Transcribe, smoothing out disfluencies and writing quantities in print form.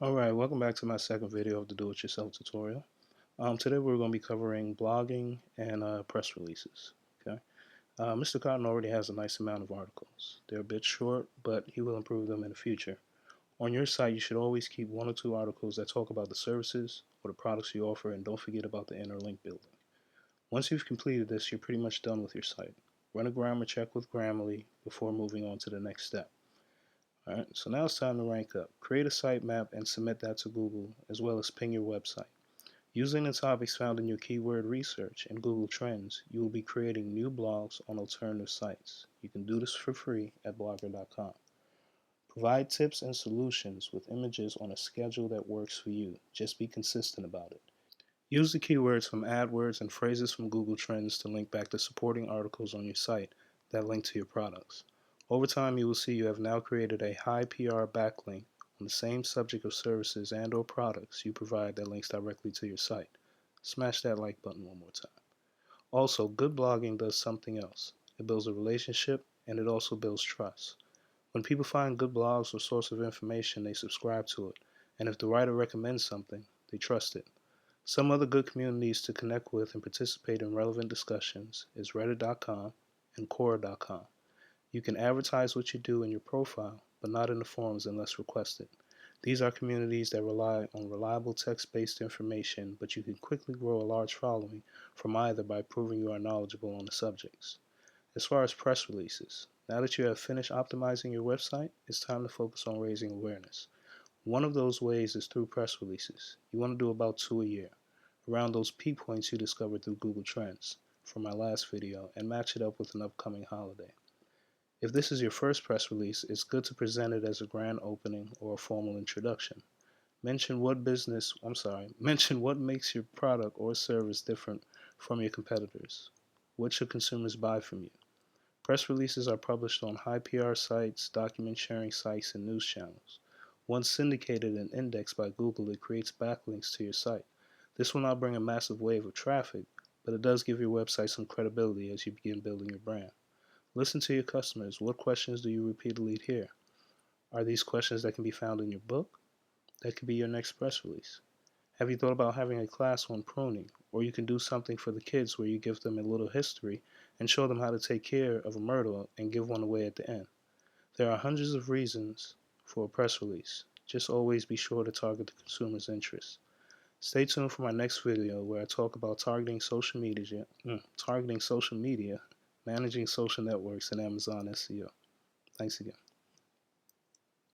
Alright, welcome back to my second video of the do-it-yourself tutorial. Today we're going to be covering blogging and press releases. Okay, Mr. Cotton already has a nice amount of articles. They're a bit short, but he will improve them in the future. On your site, you should always keep one or two articles that talk about the services or the products you offer, and don't forget about the inner link building. Once you've completed this, you're pretty much done with your site. Run a grammar check with Grammarly before moving on to the next step. Alright, so now it's time to rank up. Create a sitemap and submit that to Google, as well as ping your website. Using the topics found in your keyword research and Google Trends, you will be creating new blogs on alternative sites. You can do this for free at blogger.com. Provide tips and solutions with images on a schedule that works for you. Just be consistent about it. Use the keywords from AdWords and phrases from Google Trends to link back to supporting articles on your site that link to your products. Over time, you will see you have now created a high PR backlink on the same subject of services and or products you provide that links directly to your site. Smash that like button one more time. Also, good blogging does something else. It builds a relationship and it also builds trust. When people find good blogs or source of information, they subscribe to it, and if the writer recommends something, they trust it. Some other good communities to connect with and participate in relevant discussions is reddit.com and quora.com. You can advertise what you do in your profile, but not in the forums unless requested. These are communities that rely on reliable text-based information, but you can quickly grow a large following from either by proving you are knowledgeable on the subjects. As far as press releases, now that you have finished optimizing your website, it's time to focus on raising awareness. One of those ways is through press releases. You want to do about 2 a year, around those peak points you discovered through Google Trends from my last video, and match it up with an upcoming holiday. If this is your first press release, it's good to present it as a grand opening or a formal introduction. Mention what makes your product or service different from your competitors. What should consumers buy from you? Press releases are published on high PR sites, document sharing sites, and news channels. Once syndicated and indexed by Google, it creates backlinks to your site. This will not bring a massive wave of traffic, but it does give your website some credibility as you begin building your brand. Listen to your customers. What questions do you repeatedly hear? Are these questions that can be found in your book? That could be your next press release. Have you thought about having a class on pruning? Or you can do something for the kids where you give them a little history and show them how to take care of a myrtle and give one away at the end. There are hundreds of reasons for a press release. Just always be sure to target the consumer's interests. Stay tuned for my next video where I talk about targeting social media, managing social networks, and Amazon SEO. Thanks again.